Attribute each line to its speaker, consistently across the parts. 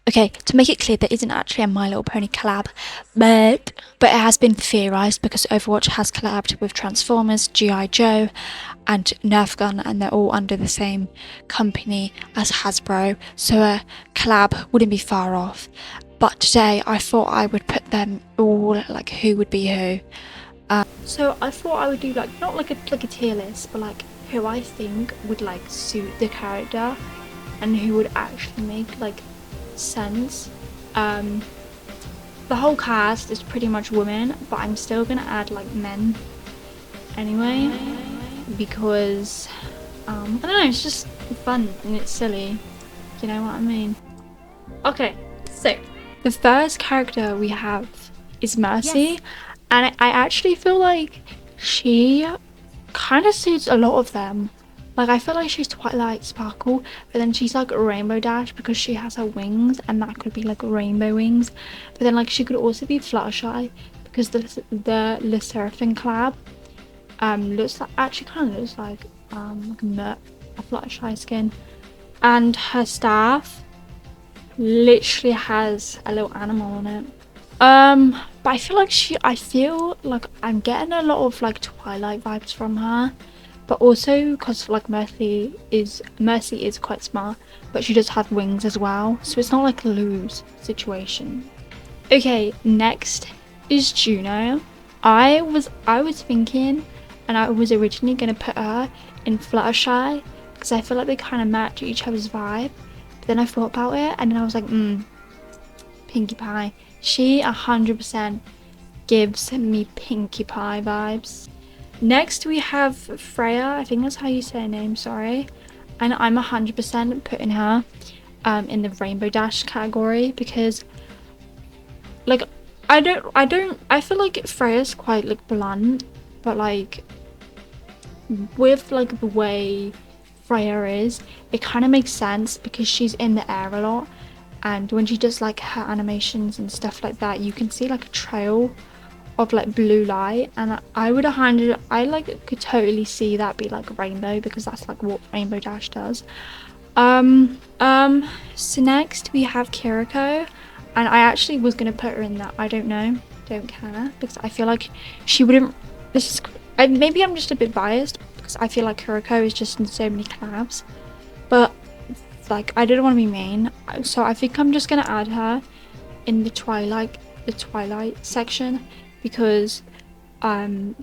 Speaker 1: Okay, to make it clear, there isn't actually a My Little Pony collab, but it has been theorised because Overwatch has collabed with Transformers, G.I. Joe, and Nerf Gun, and they're all under the same company as Hasbro, so a collab wouldn't be far off. But today I thought I would put them all, like, who would be who. So I thought I would do like not like a tier list, but like who I think would like suit the character and who would actually make like sense. The whole cast is pretty much women, but I'm still gonna add like men anyway because I don't know, it's just fun and it's silly, you know what I mean? Okay, so the first character we have is 𝘂𝘀cie. Yes. And I actually feel like she kind of suits a lot of them. Like, I feel like she's Twilight Sparkle, but then she's like Rainbow Dash because she has her wings, and that could be like rainbow wings. But then like she could also be Fluttershy because the Le Seraphim collab looks like, actually kind of looks like a Fluttershy skin, and her staff literally has a little animal on it. But I feel like I'm getting a lot of like Twilight vibes from her, but also because like 𝘂𝘂cie is quite smart, but she does have wings as well, so it's not like a lose situation. Okay, next is Juno. I was thinking, and I was originally gonna put her in Fluttershy because I feel like they kind of match each other's vibe, but then I thought about it and then I was like, Pinkie Pie. She 100% gives me Pinkie Pie vibes. Next we have Freya, I think that's how you say her name, sorry. And I'm 100% putting her in the Rainbow Dash category because like I feel like Freya's quite like blunt, but like with like the way Freya is, it kind of makes sense because she's in the air a lot. And when she does like her animations and stuff like that, you can see like a trail of like blue light, and I like could totally see that be like rainbow because that's like what Rainbow Dash does. So next we have 𝘂𝘀𝗲, and I actually was gonna put her in that I don't know, don't care, because I feel like she wouldn't. Maybe I'm just a bit biased because I feel like 𝘂𝘀𝗲 is just in so many collabs, but like I didn't want to be mean, so I think I'm just gonna add her in the Twilight section because the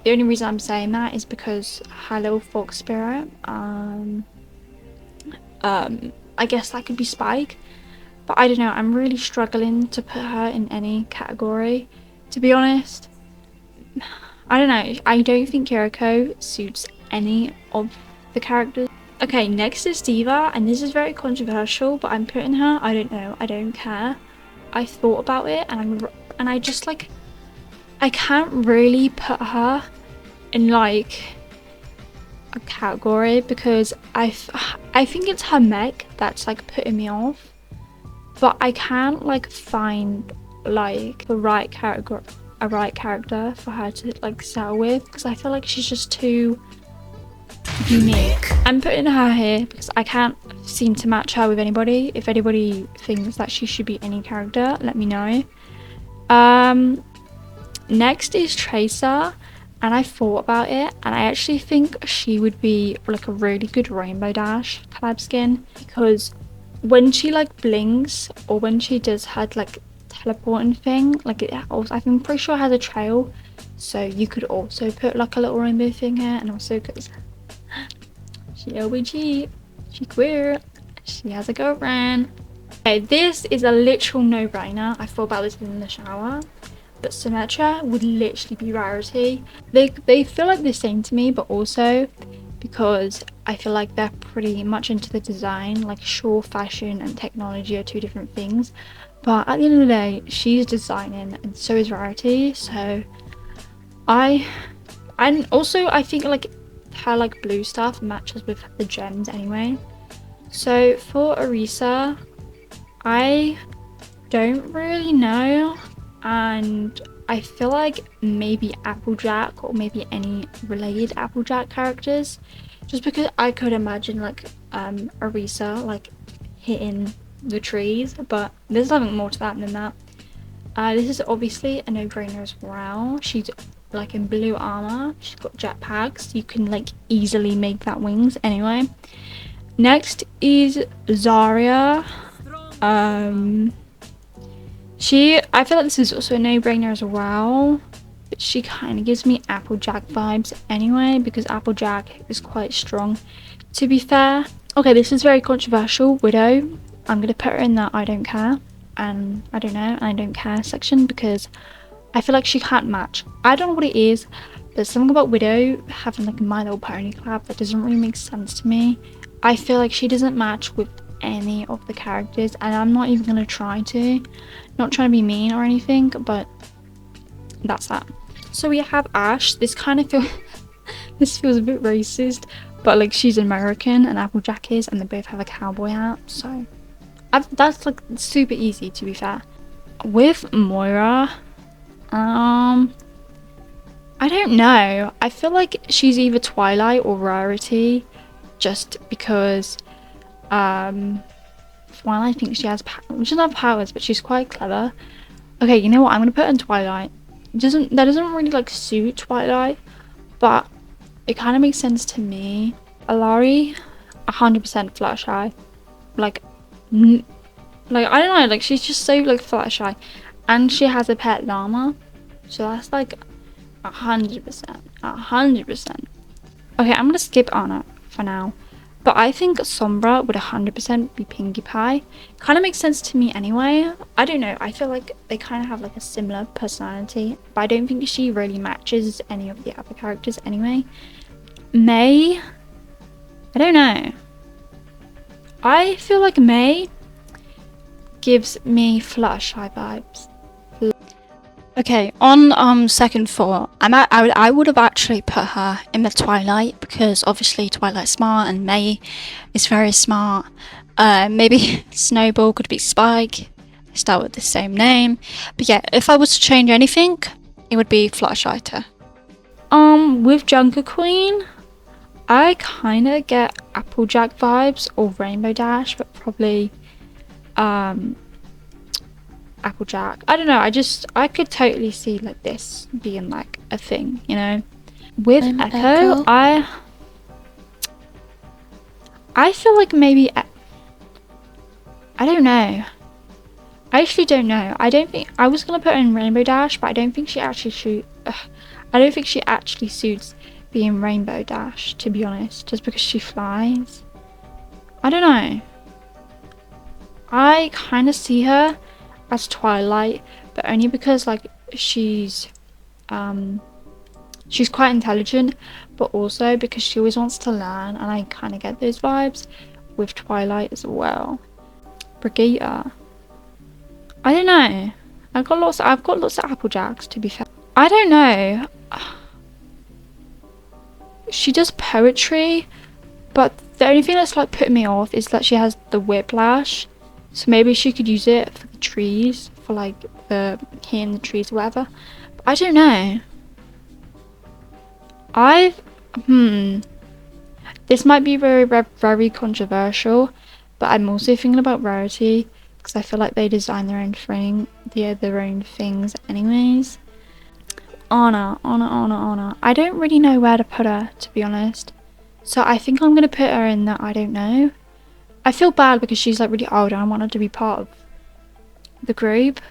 Speaker 1: only reason I'm saying that is because her little fox spirit, I guess that could be Spike, but I don't know, I'm really struggling to put her in any category, to be honest. I don't know, I don't think 𝘂𝘀𝗲 suits any of the characters. Okay, next is D.Va, and this is very controversial, but I'm putting her, I don't know, I don't care. I thought about it, and I just like, I can't really put her in like a category because I think it's her mech that's like putting me off, but I can't like find like a right character for her to like settle with because I feel like she's just too unique. I'm putting her here because I can't seem to match her with anybody. If anybody thinks that she should be any character, let me know. Next is Tracer, and I thought about it, and I actually think she would be like a really good Rainbow Dash collab skin because when she like blinks or when she does her like teleporting thing, like it also, I'm pretty sure it has a trail, so you could also put like a little rainbow thing here, and also because she 𝘂𝘀𝗲, she queer, she has a girlfriend. Okay, this is a literal no-brainer. I thought about this in the shower, but Symmetra would literally be Rarity. They feel like the same to me, but also because I feel like they're pretty much into the design. Like, sure, fashion and technology are two different things, but at the end of the day, she's designing and so is Rarity. So I think like her like blue stuff matches with the gems anyway. So for Orisa, I don't really know, and I feel like maybe Applejack or maybe any related Applejack characters, just because I could imagine like Orisa like hitting the trees, but there's nothing more to that than that. This is obviously a no-brainer as well. She's like in blue armor, she's got jetpacks, you can like easily make that wings. Anyway, next is Zarya. I feel like this is also a no-brainer as well, but she kind of gives me Applejack vibes anyway, because Applejack is quite strong, to be fair. Okay, this is very controversial. Widow, I'm gonna put her in the I don't care and I don't know, I don't care section, because I feel like she can't match. I don't know what it is, but something about Widow having like a My Little Pony collab that doesn't really make sense to me. I feel like she doesn't match with any of the characters, and I'm not even gonna try to. Not trying to be mean or anything, but that's that. So we have Ash. This kind of this feels a bit racist, but like she's American and Applejack is, and they both have a cowboy hat, so that's like super easy, to be fair. With Moira, I don't know. I feel like she's either Twilight or Rarity, just because Twilight, I think she has she doesn't have powers, but she's quite clever. Okay, you know what? I'm gonna put her in Twilight. That doesn't really like suit Twilight, but it kind of makes sense to me. Alari, 100% Fluttershy. Like I don't know. Like she's just so like Fluttershy, and she has a pet llama, so that's like 100%, 100%. Okay, I'm gonna skip Anna for now. But I think Sombra would 100% be Pinkie Pie. Kind of makes sense to me anyway. I don't know. I feel like they kind of have like a similar personality. But I don't think she really matches any of the other characters anyway. May, I don't know. I feel like May gives me Fluttershy vibes. Okay, on second thought, I would have actually put her in the Twilight, because obviously Twilight's smart and May is very smart. Maybe Snowball could be Spike. They start with the same name. But yeah, if I was to change anything, it would be Fluttershy to. With Junker Queen, I kind of get Applejack vibes or Rainbow Dash, but probably Applejack. I don't know, I could totally see like this being like a thing, you know. With Echo, I feel like maybe I don't know. I actually don't know. I don't think I was gonna put her in Rainbow Dash, but I don't think she actually suits being Rainbow Dash, to be honest, just because she flies. I don't know. I kind of see her as Twilight, but only because like she's quite intelligent, but also because she always wants to learn, and I kind of get those vibes with Twilight as well. Brigitte, I don't know. I've got lots of Applejacks, to be fair. I don't know. She does poetry, but the only thing that's like putting me off is that she has the whiplash. So maybe she could use it for the trees, for like the hitting the trees or whatever. But I don't know. This might be very controversial, but I'm also thinking about Rarity, because I feel like they design their own things anyways. Anna. I don't really know where to put her, to be honest. So I think I'm gonna put her in that I don't know. I feel bad because she's like really old and I want her to be part of the group.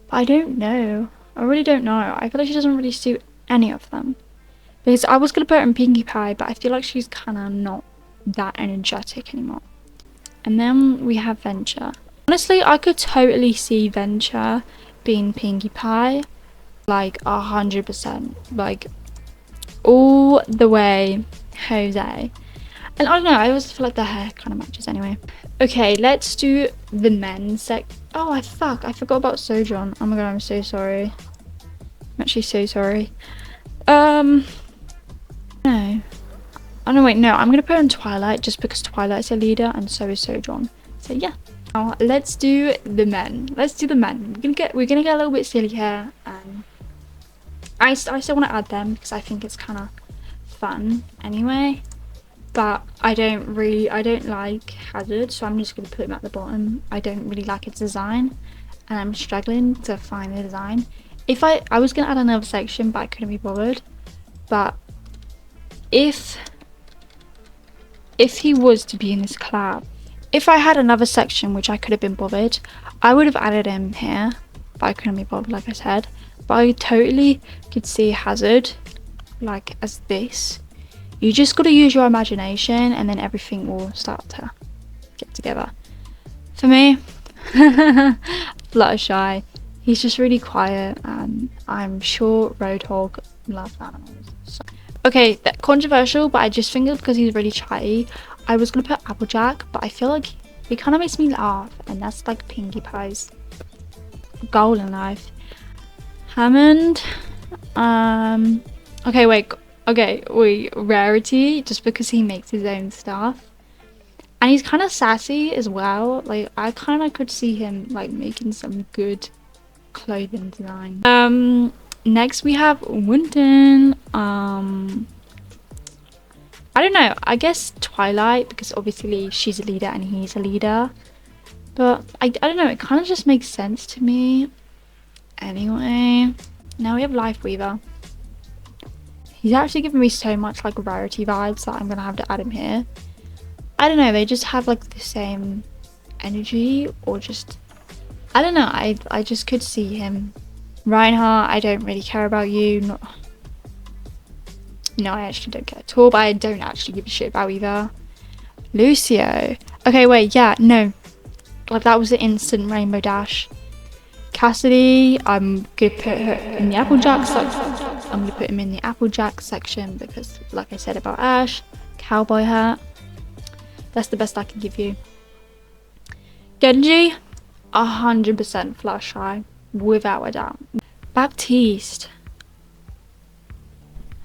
Speaker 1: But I don't know. I really don't know. I feel like she doesn't really suit any of them. Because I was gonna put her in Pinkie Pie, but I feel like she's kind of not that energetic anymore. And then we have Venture. Honestly, I could totally see Venture being Pinkie Pie, like 100%, like all the way, Jose. And I don't know, I always feel like the hair kind of matches anyway. Okay, let's do the men's sec. Oh, I forgot about Sojourn. Oh my god, I'm so sorry. I'm actually so sorry. No. Oh no, wait, no, I'm gonna put her in Twilight just because Twilight's a leader and so is Sojourn. So yeah. Now let's do the men. We're gonna get a little bit silly here. I still want to add them because I think it's kind of fun anyway. but I don't like Hazard, so I'm just going to put him at the bottom. I don't really like its design, and I'm struggling to find the design. If I was going to add another section, but I couldn't be bothered. But if he was to be in this collab, if I had another section which I could have been bothered, I would have added him here, but I couldn't be bothered, like I said. But I totally could see Hazard like as this. You just got to use your imagination, and then everything will start to get together. For me, Fluttershy, he's just really quiet, and I'm sure Roadhog loves animals. So. Okay, that's controversial, but I just think it's because he's really chatty. I was gonna put Applejack, but I feel like he kind of makes me laugh, and that's like Pinkie Pie's goal in life. Hammond, okay, wait, Rarity, just because he makes his own stuff, and he's kind of sassy as well. Like, I kind of could see him like making some good clothing design. Next we have Wunton. I don't know, I guess Twilight, because obviously she's a leader and he's a leader, but I don't know, it kind of just makes sense to me. Anyway, now we have Lifeweaver. He's actually giving me so much like Rarity vibes that I'm gonna have to add him here. I don't know, they just have like the same energy, or just, I don't know, I just could see him. Reinhardt, I don't really care about you. No, I actually don't care at all, but I don't actually give a shit about either. Lucio. Okay, wait, yeah, no. Like, that was the instant Rainbow Dash. Cassidy, I'm gonna put her in the Applejack section. I'm gonna put him in the Applejack section because, like I said about Ash, cowboy hat. That's the best I can give you. Genji, 100% Fluttershy, without a doubt. Baptiste.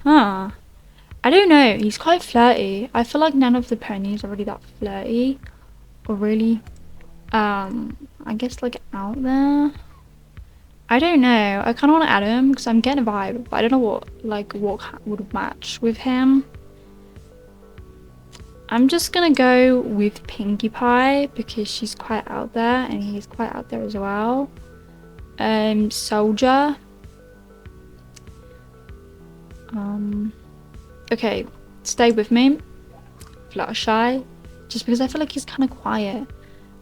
Speaker 1: Huh. I don't know, he's quite flirty. I feel like none of the ponies are really that flirty, or really, I guess like out there. I don't know, I kind of want to add him because I'm getting a vibe, but I don't know what would match with him. I'm just gonna go with Pinkie Pie because she's quite out there and he's quite out there as well. Soldier. Okay, stay with me. Fluttershy, just because I feel like he's kind of quiet,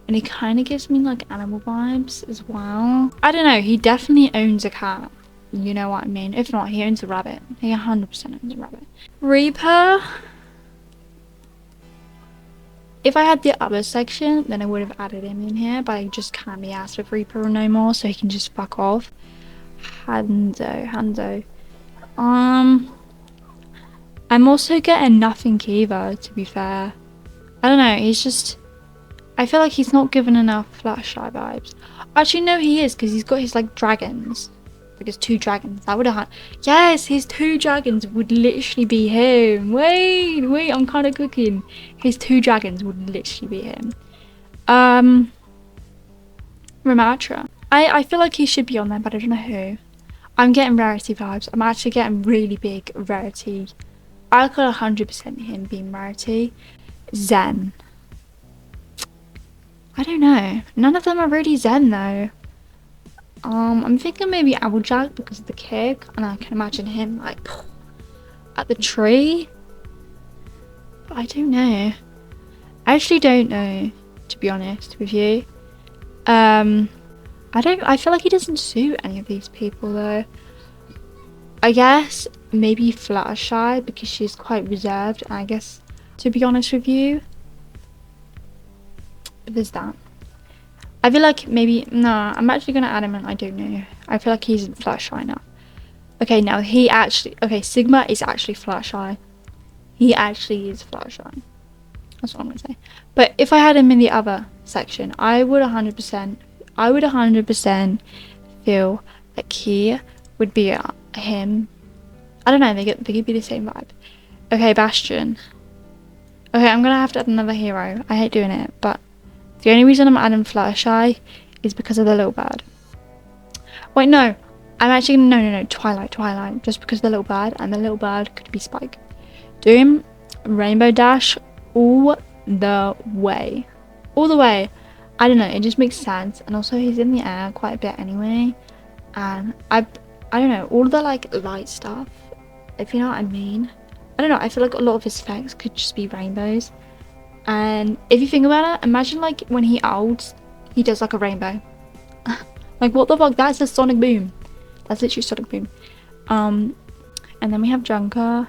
Speaker 1: and he kind of gives me like animal vibes as well. I don't know, he definitely owns a cat, you know what I mean? If not, he owns a rabbit. He 100% owns a rabbit. Reaper. If I had the other section, then I would have added him in here, but I just can't be asked with Reaper no more, so he can just fuck off. Hanzo. I'm also getting nothing either, to be fair. I don't know, he's just, I feel like he's not given enough Fluttershy vibes. Actually, no, he is, because he's got his like dragons. Like his 2 dragons. That would have had, yes, his 2 dragons would literally be him. Wait, I'm kind of cooking. His 2 dragons would literally be him. Ramatra. I feel like he should be on there, but I don't know who. I'm getting Rarity vibes. I'm actually getting really big Rarity. I could 100% him being Rarity. Zen. I don't know. None of them are really Zen though. I'm thinking maybe Applejack because of the kick, and I can imagine him like at the tree. But I don't know. I actually don't know, to be honest with you. I feel like he doesn't suit any of these people though. I guess maybe Fluttershy because she's quite reserved, and I guess, to be honest with you, there's that. I feel like maybe, no, I'm actually gonna add him and I don't know. I feel like he's Fluttershy now. Okay, now he actually, okay, Sigma is actually Fluttershy. He actually is Fluttershy. That's what I'm gonna say. But if I had him in the other section, I would 100% feel like he would be him. I don't know, they could be the same vibe. Okay, Bastion. Okay, I'm gonna have to add another hero. I hate doing it, but the only reason I'm adding Fluttershy is because of the little bird. Wait, no. I'm actually, no, Twilight. Just because of the little bird, and the little bird could be Spike. Doom, Rainbow Dash all the way. All the way. I don't know, it just makes sense. And also he's in the air quite a bit anyway. And I don't know, all the like light stuff, if you know what I mean. I don't know, I feel like a lot of his effects could just be rainbows. And if you think about it, imagine like when he ults, he does like a rainbow. Like what the fuck, that's a sonic boom. That's literally sonic boom. And then we have 𝘂𝘀𝗲.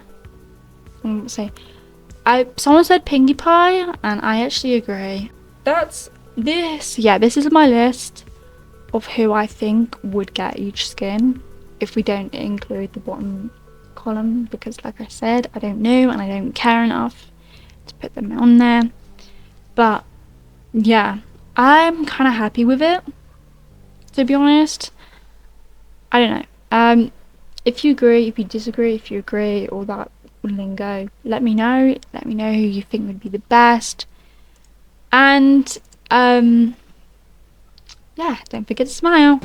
Speaker 1: Someone said Pinkie Pie, and I actually agree. That's this. Yeah, this is my list of who I think would get each skin if we don't include the bottom column, because like I said, I don't know and I don't care enough to put them on there. But yeah, I'm kind of happy with it, to be honest. I don't know. If you agree, if you disagree, if you agree, all that lingo, let me know. Let me know who you think would be the best. And yeah, don't forget to smile.